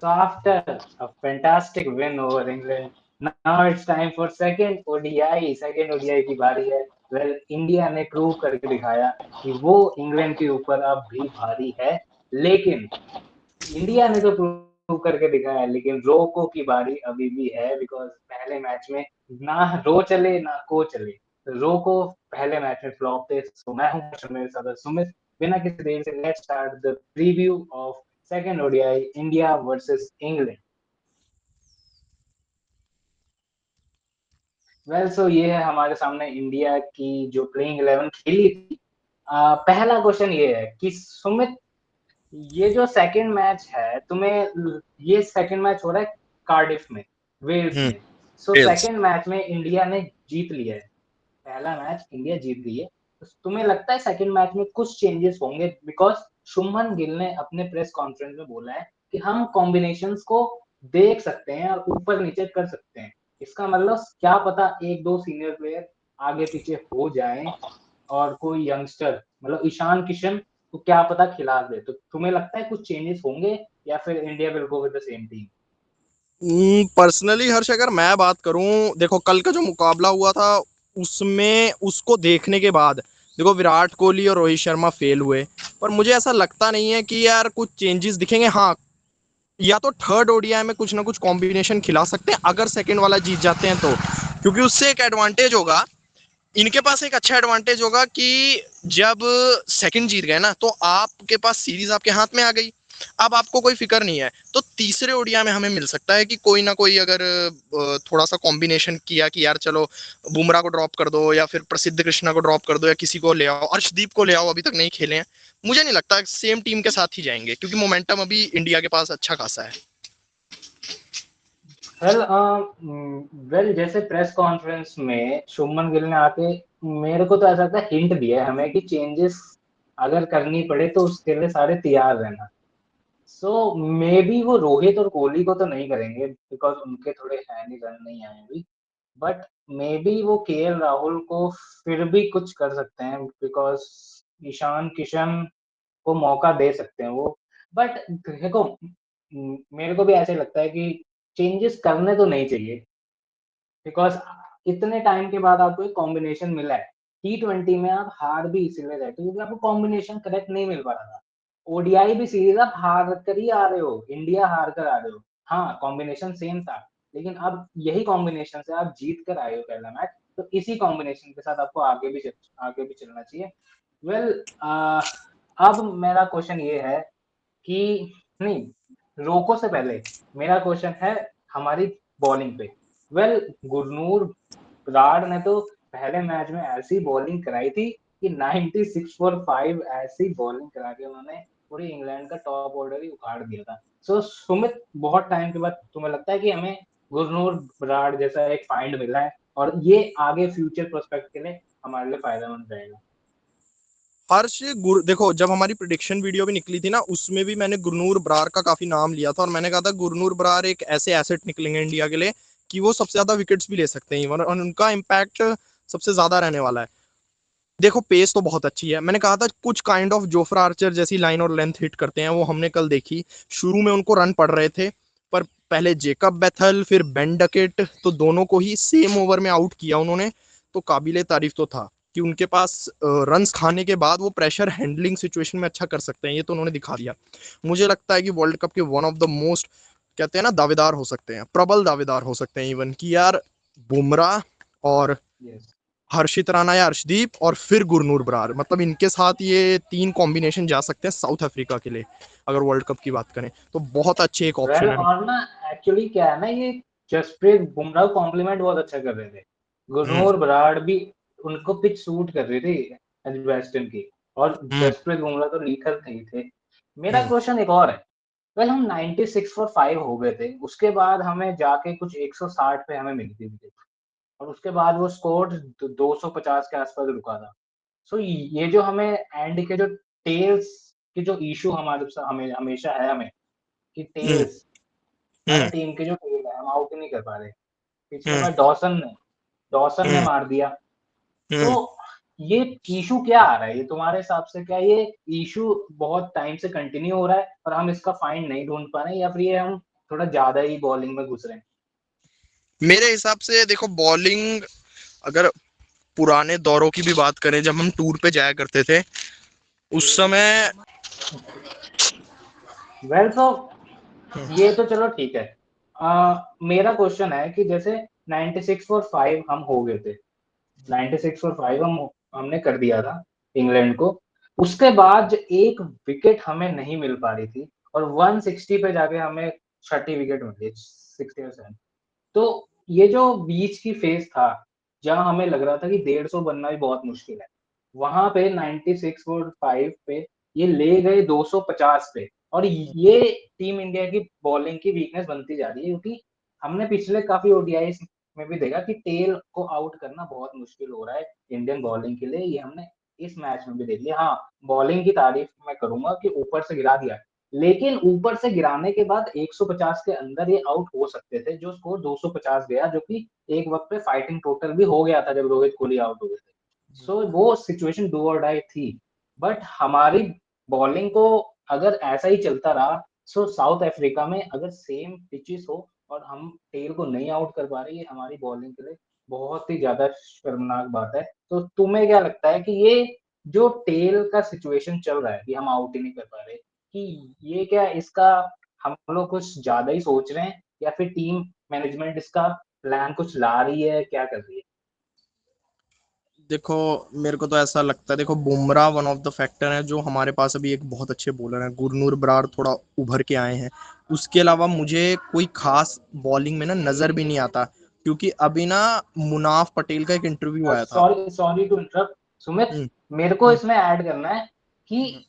So after a fantastic win over England, now it's time for second ODI. Second ODI की बारी है. Well, India ने prove करके दिखाया कि वो इंग्लैंड के ऊपर अब भी भारी है, लेकिन इंडिया ने तो प्रूव करके दिखाया, लेकिन रोको की बारी अभी भी है, बिकॉज पहले मैच में ना रो चले ना को चले. रोको पहले मैच में फ्लॉप थे. सो मैं हूं मेरे साथ सुमित. बिना किसी देर से let's start the preview of second ODI India versus England. Well so ये है हमारे सामने इंडिया की जो प्लेइंग 11 खेली थी. पहला क्वेश्चन ये है कि सुमित, ये जो सेकंड मैच है, तुम्हें ये सेकंड मैच हो रहा है कार्डिफ में, वेल्स में. सो वेल्स सेकंड मैच में इंडिया ने जीत लिया है. पहला मैच इंडिया जीत गई है. तो तुम्हें लगता है सेकंड मैच में कुछ चेंजेस होंगे? बिकॉज शुभमन गिल ने अपने प्रेस कॉन्फ्रेंस में बोला है कि हम कॉम्बिनेशंस को देख सकते हैं और ऊपर नीचे कर सकते हैं. इसका मतलब क्या पता एक दो सीनियर प्लेयर आगे पीछे हो जाएं और कोई यंगस्टर मतलब ईशान किशन तो क्या पता खिला दे. तो तुम्हें लगता है कुछ चेंजेस होंगे या फिर India will go with the same team? Personally Harsh, अगर मैं बात करूं, देखो कल का जो मुकाबला हुआ था उसमें उसको देखने के बाद देखो विराट कोहली और रोहित शर्मा फेल हुए, पर मुझे ऐसा लगता नहीं है कि यार कुछ चेंजेस दिखेंगे. हाँ, या तो थर्ड ओडीआई में कुछ ना कुछ कॉम्बिनेशन खिला सकते हैं अगर सेकंड वाला जीत जाते हैं तो, क्योंकि उससे एक एडवांटेज होगा. इनके पास एक अच्छा एडवांटेज होगा कि जब सेकंड जीत गए ना तो आपके पास सीरीज आपके हाथ में आ गई. अब आपको कोई फिक्र नहीं है, तो तीसरे ओडिया में हमें मिल सकता है कि कोई ना कोई अगर थोड़ा सा कॉम्बिनेशन किया कि यार चलो बुमराह को ड्रॉप कर दो या फिर प्रसिद्ध कृष्णा को ड्रॉप कर दो या किसी को ले आओ, अर्शदीप को ले आओ, अभी तक नहीं खेले हैं. मुझे नहीं लगता सेम टीम के साथ ही जाएंगे, क्योंकि मोमेंटम अभी इंडिया के पास अच्छा खासा है. वेल वेल जैसे प्रेस कॉन्फ्रेंस में शुभमन गिल ने आके मेरे को तो ऐसा लगता है हिंट दिया है हमें कि चेंजेस अगर करनी पड़े तो उसके लिए सारे तैयार रहना. सो मे बी वो रोहित और कोहली को तो नहीं करेंगे बिकॉज उनके थोड़े है नहीं, रन नहीं आए अभी. बट मे बी वो केएल राहुल को फिर भी कुछ कर सकते हैं बिकॉज ईशान किशन को मौका दे सकते हैं वो. बट देखो मेरे को भी ऐसे लगता है कि चेंजेस करने तो नहीं चाहिए बिकॉज इतने टाइम के बाद आपको एक कॉम्बिनेशन मिला है. T20 में आप हार भी इसीलिए रहे थे क्योंकि आपको कॉम्बिनेशन करेक्ट नहीं मिल पा रहा था. ओडीआई भी सीरीज आप हार कर ही आ रहे हो, इंडिया हार कर आ रहे हो. हाँ, कॉम्बिनेशन सेम था, लेकिन अब यही कॉम्बिनेशन से आप जीत कर आए हो पहला मैच. तो इसी कॉम्बिनेशन के साथ आपको आगे भी चलना चाहिए. वेल अब मेरा क्वेश्चन ये है कि नहीं, रोको से पहले मेरा क्वेश्चन है हमारी बॉलिंग पे. वेल गुरनूर ब्राड ने तो पहले मैच में ऐसी बॉलिंग कराई थी कि 96 फॉर 5 ऐसी बॉलिंग करा के उन्होंने पूरी इंग्लैंड का टॉप ऑर्डर ही उखाड़ दिया था. सो सुमित, बहुत टाइम के बाद तुम्हें लगता है कि हमें गुरनूर ब्राड जैसा एक फाइंड मिला है और ये आगे फ्यूचर प्रोस्पेक्ट के लिए हमारे लिए फायदेमंद रहेगा? हर्ष, देखो जब हमारी प्रिडिक्शन वीडियो भी निकली थी ना, उसमें भी मैंने गुरनूर बरार का काफी नाम लिया था और मैंने कहा था गुरनूर बरार एक ऐसे एसेट निकलेंगे इंडिया के लिए कि वो सबसे ज्यादा विकेट्स भी ले सकते हैं और उनका इम्पैक्ट सबसे ज्यादा रहने वाला है. देखो पेस तो बहुत अच्छी है, मैंने कहा था कुछ काइंड ऑफ जोफ्रा आर्चर जैसी लाइन और लेंथ हिट करते हैं, वो हमने कल देखी. शुरू में उनको रन पड़ रहे थे, पर पहले जेकब बेथल फिर बेन डकेट, तो दोनों को ही सेम ओवर में आउट किया उन्होंने. तो काबिले तारीफ तो था कि उनके पास रन्स खाने के बाद वो प्रेशर हैंडलिंग सिचुएशन में अच्छा कर सकते हैं, ये तो उन्होंने दिखा दिया. मुझे लगता है कि वर्ल्ड कप के वन ऑफ द मोस्ट, कहते हैं ना, दावेदार हो सकते हैं, प्रबल दावेदार हो सकते हैं इवन, कि यार बुमराह और यस. हर्षित राणा या अर्शदीप और फिर गुरनूर बरार, मतलब इनके साथ ये तीन कॉम्बिनेशन जा सकते हैं साउथ अफ्रीका के लिए. अगर वर्ल्ड कप की बात करें तो बहुत अच्छे एक वेल ऑप्शन है. और ना एक्चुअली क्या है ना, ये जसप्रीत बुमराह कॉम्प्लीमेंट बहुत अच्छा कर रहे थे. हम्म. गुरनूर बराड़ भी उनको पिच सूट कर रही थी वेस्टर्न की. और हम्म. जसप्रीत बुमराह तो लीकर नहीं थे. मेरा हम्म. क्वेश्चन एक और है. वेल हम 96 फॉर 5 हो गए थे, उसके बाद हमें जाके कुछ 160 पे हमें मिली थी विकेट. और उसके बाद वो स्कोर 250 के आसपास रुका था. सो ये जो हमें एंड के जो टेल्स की जो इशू हमारे हमें हमेशा है हमें कि हम्म. टेल्स, हर हम्म. टीम के जो टेल है हम आउट ही नहीं कर पा रहे. पिछले हम्म. बार डॉसन ने हम्म. मार दिया. तो हम्म. ये इशू क्या आ रहा है? ये तुम्हारे हिसाब से क्या ये इशू बहुत टाइम से कंटिन्यू हो रहा है और हम इसका फाइंड नहीं ढूंढ पा रहे हैं, या फिर ये हम थोड़ा ज्यादा ही बॉलिंग में घुस रहे हैं? मेरे हिसाब से देखो बॉलिंग, अगर पुराने दौरों की भी बात करें जब हम टूर पे जाया करते थे उस समय। वेल तो ये तो चलो ठीक है। मेरा क्वेश्चन है कि जैसे 96 फॉर 5 हम हो गए थे, 96 फॉर 5 हमने कर दिया था इंग्लैंड को। उसके बाद एक विकेट हमें नहीं मिल पा रही थी और 160 पे जाके हमें छठी विकेट मिली, 67। तो ये जो बीच की फेज था जहां हमें लग रहा था कि 150 बनना भी बहुत मुश्किल है, वहां पे 96 और 5 पे ये ले गए 250 पे। और ये टीम इंडिया की बॉलिंग की वीकनेस बनती जा रही है, क्योंकि हमने पिछले काफी ओडीआई में भी देखा कि टेल को आउट करना बहुत मुश्किल हो रहा है इंडियन बॉलिंग के लिए। ये हमने इस मैच में भी देख लिया। हाँ, बॉलिंग की तारीफ मैं करूंगा कि ऊपर से गिरा दिया, लेकिन ऊपर से गिराने के बाद 150 के अंदर ये आउट हो सकते थे। जो स्कोर 250 गया, जो कि एक वक्त पे फाइटिंग टोटल भी हो गया था जब रोहित कोहली आउट हो गए थे। सो वो सिचुएशन डू और डाई थी। बट हमारी बॉलिंग को अगर ऐसा ही चलता रहा, सो साउथ अफ्रीका में अगर सेम पिचेस हो और हम टेल को नहीं आउट कर पा रहे, ये हमारी बॉलिंग के लिए बहुत ही ज्यादा शर्मनाक बात है। तो तुम्हें क्या लगता है कि ये जो टेल का सिचुएशन चल रहा है कि हम आउट ही नहीं कर पा रहे, कि ये क्या इसका हम लोग कुछ ज्यादा ही सोच रहे हैं, या फिर टीम मैनेजमेंट इसका प्लान कुछ ला रही है, क्या कर रही है? देखो मेरे को तो ऐसा लगता है, देखो Bumrah one of the factor है, जो हमारे पास अभी एक बहुत अच्छे बॉलर हैं, गुरनूर बरार थोड़ा उभर के आए हैं। उसके अलावा मुझे कोई खास बॉलिंग में ना नजर भी नहीं आता, क्योंकि अभी ना मुनाफ पटेल का एक इंटरव्यू आया था। Sorry sorry to interrupt Sumit, hmm, मेरे को हम्म, इसमें ऐड करना है हम्म, कि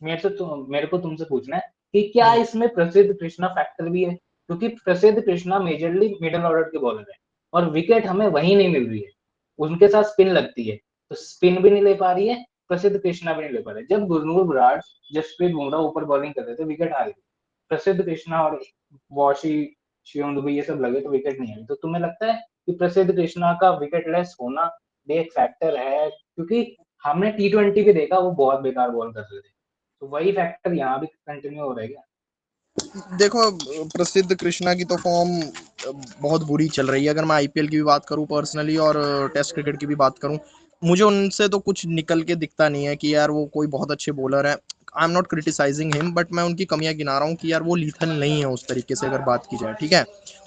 मेरे को तुमसे पूछना है कि क्या हम्म, इसमें प्रसिद्ध कृष्णा फैक्टर भी है, क्योंकि प्रसिद्ध कृष्णा मेजरली मिडिल ऑर्डर के बॉलर है और विकेट हमें वहीं नहीं मिल रही है। उनके साथ स्पिन लगती है, तो स्पिन भी नहीं ले पा रही है, प्रसिद्ध कृष्णा भी नहीं ले पा रहे। जब गुरनूर बराड़, जसप्रीत बुमराह ऊपर बॉलिंग कर रहे थे, विकेट आ गई। प्रसिद्ध कृष्णा और वॉशी, शिवम दुबे ये सब लगे तो विकेट नहीं आई। तो तुम्हें लगता है कि प्रसिद्ध कृष्णा का विकेट लेस होना भी एक फैक्टर है? क्योंकि हमने T20 भी देखा, वो बहुत बेकार बॉल कर रहे थे। तो वही फैक्टर यहाँ भी कंटिन्यू हो रहा है क्या? देखो प्रसिद्ध कृष्णा की तो फॉर्म बहुत बुरी चल रही है। अगर मैं आईपीएल की भी बात करूं पर्सनली और टेस्ट क्रिकेट की भी बात करूं, मुझे उनसे तो कुछ निकल के दिखता नहीं है कि यार वो कोई बहुत अच्छे बॉलर है। I am not criticising him, but मैं उनकी कमियां गिना रहा हूँ कि यार वो लीथल नहीं है उस तरीके से अगर बात की जाए, ठीक है।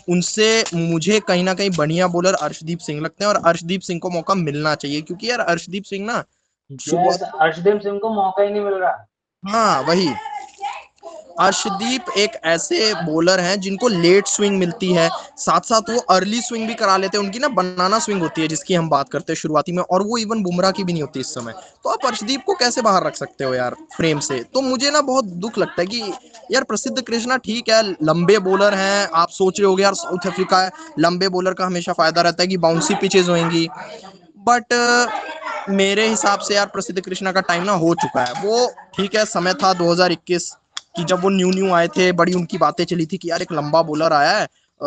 उनसे मुझे कहीं ना कहीं बढ़िया बॉलर अर्शदीप सिंह लगते हैं, और अर्शदीप सिंह को मौका मिलना चाहिए, क्योंकि यार अर्शदीप सिंह ना यस, शुरुआत। अर्शदीप सिंह को मौका ही नहीं मिल रहा। हाँ वही, अर्शदीप एक ऐसे बॉलर हैं जिनको लेट स्विंग मिलती है, साथ साथ वो अर्ली स्विंग भी करा लेते हैं। उनकी ना बनाना स्विंग होती है जिसकी हम बात करते हैं शुरुआती में, और वो इवन बुमराह की भी नहीं होती इस समय। तो आप अर्शदीप को कैसे बाहर रख सकते हो यार फ्रेम से? तो मुझे ना बहुत दुख लगता है कि यार प्रसिद्ध कृष्णा ठीक है, लंबे बॉलर हैं, आप सोच रहे हो यार साउथ अफ्रीका है, लंबे बॉलर का हमेशा फायदा रहता है कि बाउंसी पिचेज होंगी। बट मेरे हिसाब से यार प्रसिद्ध कृष्णा का टाइम ना हो चुका है। वो ठीक है, समय था 2021 कि जब वो न्यू न्यू आए थे, बड़ी उनकी बातें चली थी कि यार एक लंबा बॉलर आया है,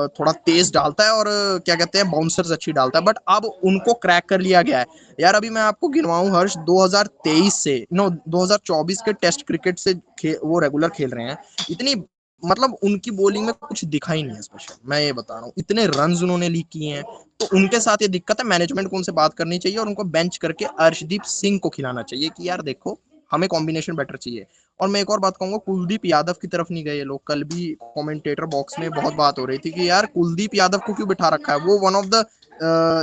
थोड़ा तेज डालता है और क्या कहते हैं बाउंसर्स अच्छी डालता है। बट अब उनको क्रैक कर लिया गया है। यार अभी मैं आपको गिनवाऊं हर्ष, 2023 से नो 2024 के टेस्ट क्रिकेट से वो रेगुलर खेल रहे हैं। इतनी मतलब उनकी बॉलिंग में कुछ दिखा ही नहीं है स्पेशल, मैं ये बता रहा हूँ। इतने रन उन्होंने लीक किए हैं। तो उनके साथ ये दिक्कत है, मैनेजमेंट को उनसे बात करनी चाहिए और उनको बेंच करके अर्शदीप सिंह को खिलाना चाहिए कि यार देखो हमें कॉम्बिनेशन बेटर चाहिए। और मैं एक और बात कहूंगा, कुलदीप यादव की तरफ नहीं गए ये लोग। कल भी कमेंटेटर बॉक्स में बहुत बात हो रही थी कि यार कुलदीप यादव को क्यों बिठा रखा है, वो one of the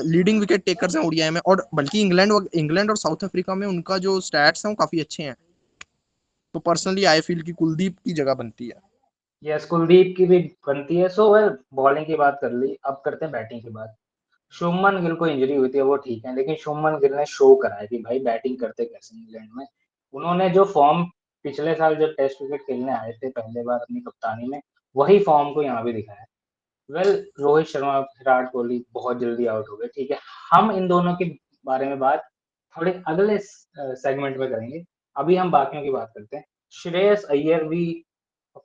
leading wicket takers हैं ओडीआई में, और बल्कि इंग्लैंड और साउथ अफ्रीका में उनका जो स्टैट्स हैं वो काफी अच्छे हैं। तो पर्सनली आई फील कि कुलदीप की जगह बनती है। यस, कुलदीप की भी बनती है। सो वेल, बॉलिंग की बात कर ली, अब करते हैं बैटिंग की बात। शुभमन गिल को इंजरी हुई थी वो ठीक है, लेकिन शुभमन गिल ने शो करा है कि भाई बैटिंग करते कैसे इंग्लैंड में। उन्होंने जो फॉर्म पिछले साल जब टेस्ट क्रिकेट खेलने आए थे पहले बार अपनी कप्तानी में, वही फॉर्म को यहाँ भी दिखाया है। वेल, रोहित शर्मा, विराट कोहली बहुत जल्दी आउट हो गए, ठीक है। हम इन दोनों के बारे में बात थोड़े अगले सेगमेंट में करेंगे। अभी हम बाकियों की बात करते हैं। श्रेयस अय्यर भी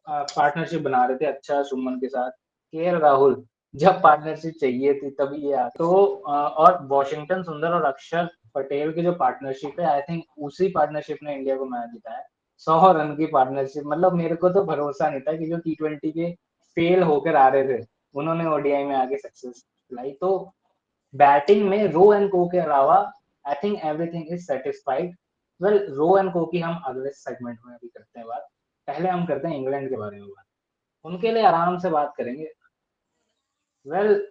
पार्टनरशिप बना रहे थे अच्छा शुभमन के साथ। केएल राहुल, जब पार्टनरशिप चाहिए थी तभी ये आ तो और वॉशिंगटन सुंदर और अक्षर पटेल की जो पार्टनरशिप है, आई थिंक उसी पार्टनरशिप ने इंडिया को मैच जिताया। 100 रन की पार्टनरशिप, मतलब मेरे को तो भरोसा नहीं था कि जो T20 के फेल होकर आ रहे थे, उन्होंने ओडीआई में आके सक्सेस लाई। तो बैटिंग में रो एंड को के अलावा I think everything is satisfied. Well, रो एंड को की हम अगले सेगमेंट में अभी करते हैं बात। पहले हम करते हैं इंग्लैंड के बारे में बात, उनके लिए आराम से बात करेंगे। वेल,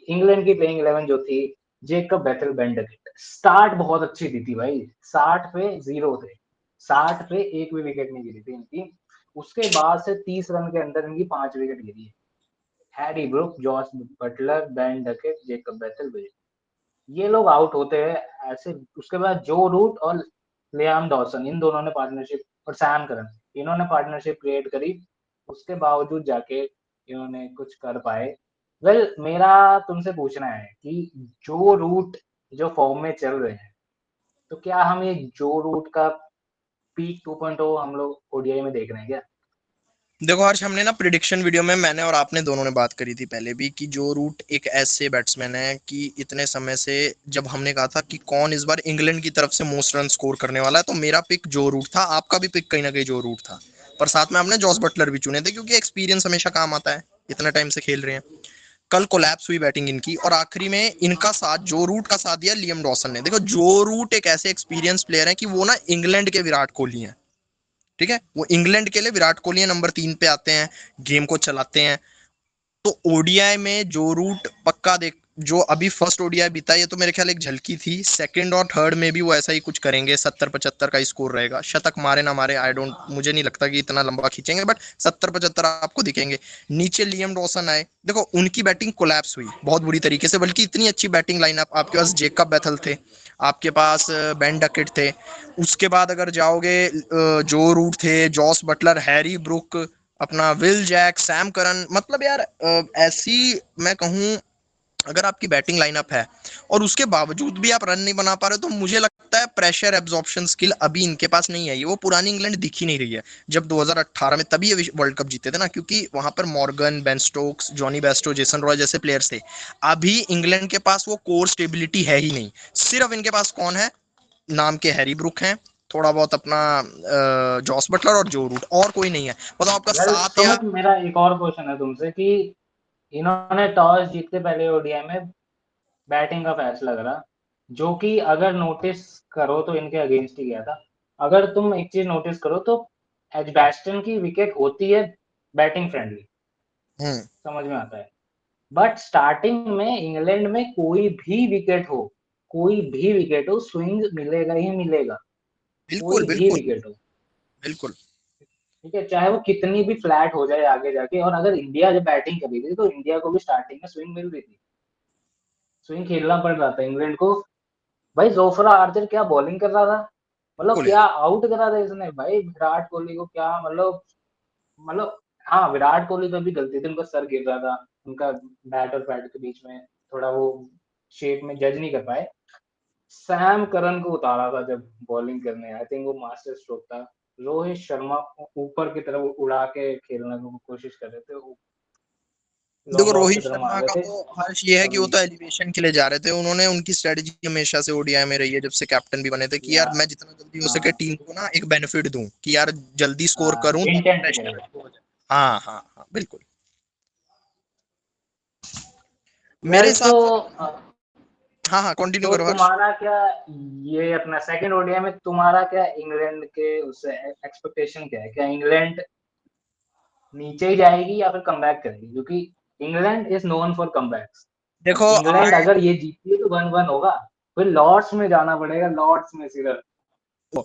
इंग्लैंड की प्लेइंग 11 जो थी, Jacob Bethel, Ben Duckett. Start बहुत अच्छी दी थी भाई, 60 पे 0 थे, 60 पे एक भी विकेट नहीं गिरी थी इनकी। उसके बाद से 30 रन के अंदर इनकी 5 विकेट गिरी है। Harry Brook, Jos Buttler, Ben Duckett, Jacob Bethell, ये लोग आउट होते हैं ऐसे। उसके बाद जो रूट और लियाम डॉसन, इन दोनों ने पार्टनरशिप, और सैम करन, इन्होंने पार्टनरशिप क्रिएट करी। उसके बावजूद जाके इन्होंने कुछ कर पाए। वेल, मेरा तुमसे पूछना है कि जो रूट जो फॉर्म में चल रहे हैं, तो क्या हम ये जो रूट का पीक 2.0 हम लोग ओडीआई में देख रहे हैं क्या? देखो हर्ष, हमने ना प्रिडिक्शन वीडियो में मैंने और आपने दोनों ने बात करी थी पहले भी कि जो रूट एक ऐसे बैट्समैन है कि इतने समय से, जब हमने कहा था कि कौन इस बार इंग्लैंड की तरफ से मोस्ट रन स्कोर करने वाला है, तो मेरा पिक जो रूट था, आपका भी पिक कहीं ना कहीं जो रूट था, पर साथ में आपने जॉस बटलर भी चुने थे क्योंकि एक्सपीरियंस हमेशा काम आता है, इतना टाइम से खेल रहे हैं। कल कोलैप्स हुई बैटिंग इनकी और आखिरी में इनका साथ, जो रूट का साथ दिया लियम डॉसन ने। देखो जो रूट एक ऐसे एक्सपीरियंस प्लेयर है कि वो ना इंग्लैंड के विराट कोहली हैं, ठीक है, वो इंग्लैंड के लिए विराट कोहली नंबर 3 पे आते हैं, गेम को चलाते हैं। तो ओडीआई में जो रूट पक्का देख, जो अभी फर्स्ट ओडीआई बीता, ये तो मेरे ख्याल एक झलकी थी, सेकंड और थर्ड में भी वो ऐसा ही कुछ करेंगे, 70-75 का स्कोर रहेगा, शतक मारे ना मारे आई डोंट, मुझे नहीं लगता कि इतना लंबा खींचेंगे, बट 70-75 आपको दिखेंगे। नीचे लियम डॉसन आए, देखो उनकी बैटिंग कोलैप्स हुई बहुत बुरी तरीके से, बल्कि इतनी अच्छी बैटिंग लाइनअप, आपके पास जेकब बैथल थे, आपके पास बेन डकेट थे, उसके बाद अगर जाओगे जो रूट थे, जॉस बटलर, हैरी ब्रुक, अपना विल जैक, सैम करन, मतलब यार ऐसी, मैं कहूं, अगर आपकी बैटिंग लाइनअप है और उसके बावजूद भी आप रन नहीं बना पा रहे, तो मुझे लगता है प्रेशर एब्जॉर्प्शन स्किल अभी इनके पास नहीं है, ये वो पुरानी इंग्लैंड दिख ही नहीं रही है। जब 2018 में तभी ये वर्ल्ड कप जीते थे ना, क्योंकि वहां पर Morgan, Ben Stokes, Jonny Bairstow, Jason Roy जैसे प्लेयर्स थे। अभी इंग्लैंड के पास वो कोर स्टेबिलिटी है ही नहीं। सिर्फ इनके पास कौन है, नाम के हैरी ब्रुक हैं, थोड़ा बहुत अपना जॉस बटलर और जो रूट, और कोई नहीं है, मतलब आपका वेल, सात या। सुमित, मेरा एक और क्वेश्चन है तुमसे कि इन्होंने टॉस जीतते पहले ओडीआई में बैटिंग का फैसला करा, जो कि अगर नोटिस करो तो इनके अगेंस्ट ही गया था। अगर तुम एक चीज नोटिस करो तो एजबैस्टन की विकेट होती है बैटिंग फ्रेंडली, हम्म। समझ में आता है। बट स्टार्टिंग में इंग्लैंड में कोई भी विकेट हो, कोई भी विकेट हो, स्विंग मिलेगा ही मिलेगा, बिल्कुल कोई भी बिल्कुल विकेट हो। बिल्कुल। ठीक है, चाहे वो कितनी भी फ्लैट हो जाए आगे जाके। और अगर इंडिया जब बैटिंग कर रही थी तो इंडिया को भी स्टार्टिंग में स्विंग मिल रही थी, स्विंग खेलना पड़ रहा था इंग्लैंड को। भाई, जोफ्रा आर्चर क्या बॉलिंग कर रहा था, मतलब बिल्कुल क्या आउट करा था इसने भाई विराट कोहली को, क्या मतलब हाँ, विराट कोहली पे भी गलती थी, उनका सर गिर रहा था, उनका बैट और पैड के बीच में थोड़ा वो शेप में जज नहीं कर पाए। सैम करन को उतारा था जब बॉलिंग करने, आई थिंक वो मास्टर स्ट्रोक था। रोहित शर्मा ऊपर की तरफ उड़ा के खेलने की कोशिश कर रहे थे, वो देखो लॉन्ग ऑफ रोहित की तरफ मार शर्मा रहे का थे तो हर्ष ये है कि वो तभी। तो एलिवेशन के लिए जा रहे थे, उन्होंने, उनकी स्ट्रेटजी हमेशा से ओडीआई में रही है, जब से कैप्टन भी बने थे, कि या यार मैं जितना जल्दी हो सके हाँ, टीम को ना एक बेनिफिट दूं, कि यार जल्दी स्कोर हाँ, करूं ताकि इंटेंट प्रेशर रहेगा। हो जाए। हाँ हाँ हाँ बिल्कुल। मेरे वेल, हिसाब से, हाँ हाँ कंटिन्यू तो करो हर्ष। तुम्हारा क्या, ये अपना सेकंड ओडीआई में तुम्हारा क्या इंग्लैंड के उससे एक्सपेक्टेशन क्या है? क्या इंग्लैंड नीचे ही जाएगी या फिर कमबैक करेगी? क्योंकि England is known for comebacks. अब देखो इंग्लैंड अगर ये जीतती है तो 1-1 होगा, फिर लॉर्ड्स में जाना पड़ेगा, लॉर्ड्स में सिर्फ।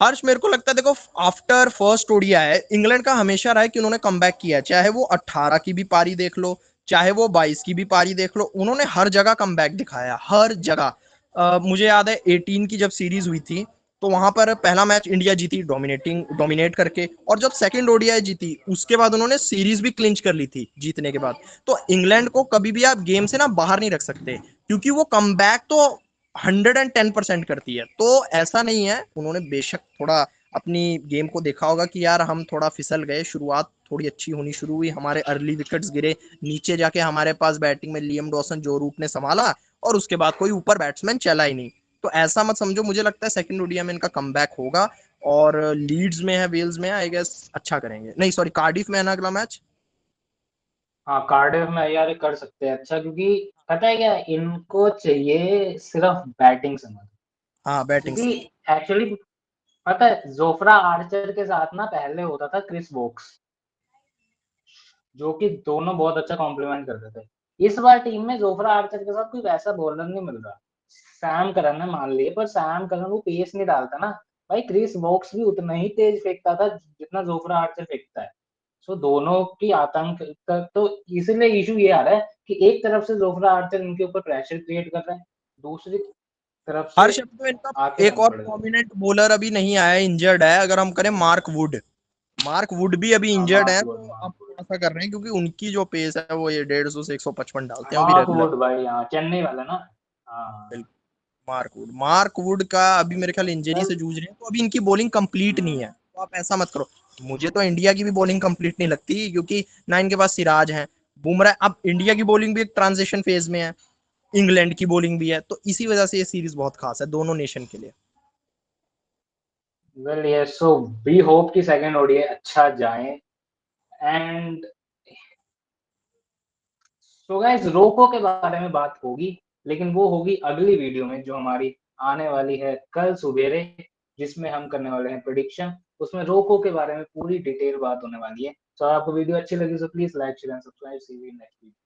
हर्ष, मेरे को लगता है, देखो आफ्टर फर्स्ट ओडीआई है, इंग्लैंड का हमेशा रहा है कि उन्होंने कमबैक किया है, चाहे वो 18 की भी पारी देख लो, चाहे वो 22 की भी पारी देख लो, उन्होंने हर जगह कमबैक दिखाया, हर जगह। मुझे याद है 18 की जब सीरीज हुई थी, तो वहां पर पहला मैच इंडिया जीती डोमिनेट करके, और जब सेकंड ओडीआई जीती उसके बाद उन्होंने सीरीज भी क्लिंच कर ली थी जीतने के बाद। तो इंग्लैंड को कभी भी आप गेम से ना बाहर नहीं रख सकते, क्योंकि वो कमबैक तो 110% करती है। तो ऐसा नहीं है, उन्होंने बेशक थोड़ा अपनी गेम को देखा होगा कि यार हम थोड़ा फिसल गए, शुरुआत थोड़ी अच्छी होनी शुरू हुई, हमारे अर्ली विकेट्स गिरे, नीचे जाके हमारे पास बैटिंग में लियम डॉसन, जो रूट ने संभाला, और उसके बाद कोई ऊपर बैट्समैन चला ही नहीं। तो ऐसा मत समझो, मुझे लगता है सेकंड ओडीआई में इनका कमबैक होगा, और लीड्स में है, वेल्स में है, आई गेस अच्छा करेंगे। नहीं सॉरी, कार्डिफ में है ना अगला मैच। हाँ, कार्डिफ में यार कर सकते हैं अच्छा, क्योंकि पता है क्या, इनको चाहिए सिर्फ बैटिंग समझ। हाँ बैटिंग क्योंकि से। एक्चुअली पता है, जोफ्रा आर्चर के साथ ना पहले होता था क्रिस वोक्स, जो कि दोनों बहुत अच्छा कॉम्प्लीमेंट करते थे। इस बार टीम में जोफ्रा आर्चर के साथ कोई वैसा बॉलर नहीं मिल रहा। सैम करन है मान लिए, पर सैम करन वो पेस नहीं डालता ना। भाई क्रिस वोक्स भी उतना ही तेज फेंकता था जितना जोफ्रा आर्चर फेंकता है। सो दोनों की आतंक तो इसलिए इशू ये आ रहा है कि एक तरफ से जोफ्रा आर्चर इनके ऊपर प्रेशर क्रिएट कर रहा है, दूसरी तरफ से हर्ष अभी तो इनका आके एक रन और पड़ गए। प्रोमिनेंट बॉलर अभी नहीं आया, इंजर्ड है। अगर हम करें मार्क वुड, मार्क वुड भी अभी हाँ, इंजर्ड मार्क है, वुड, तो अब ऐसा कर रहे हैं क्योंकि उनकी जो पेस है वो ये 150 से 155 डालते हैं वो भी मार्क रेगुलर। वुड भाई, हाँ चेन्नई वाला ना। हाँ मार्क वुड का अभी मेरे ख्याल इंजरी चल। से जूझ रहे हैं, तो अभी इनकी बॉलिंग कंप्लीट नहीं है। तो आप ऐसा मत करो। मुझे तो इंडिया की भी बॉलिंग कंप्लीट नहीं लगती, क्योंकि ना इनके पास सिराज है, बुमराह। अब इंडिया की बॉलिंग भी एक ट्रांजिशन फेज में है, इंग्लैंड की बॉलिंग भी है, तो इसी वजह से ये सीरीज बहुत खास है दोनों नेशन के लिए। Well yes, so we hope कि सेकंड ओडीआई अच्छा जाए। एंड सो गाइस, रोको के बारे में बात होगी, लेकिन वो होगी अगली वीडियो में जो हमारी आने वाली है कल सुबेरे, जिसमें हम करने वाले हैं प्रिडिक्शन। उसमें रोको के बारे में पूरी डिटेल बात होने वाली है। तो आपको वीडियो अच्छी लगी तो please like share and subscribe. See you in next video.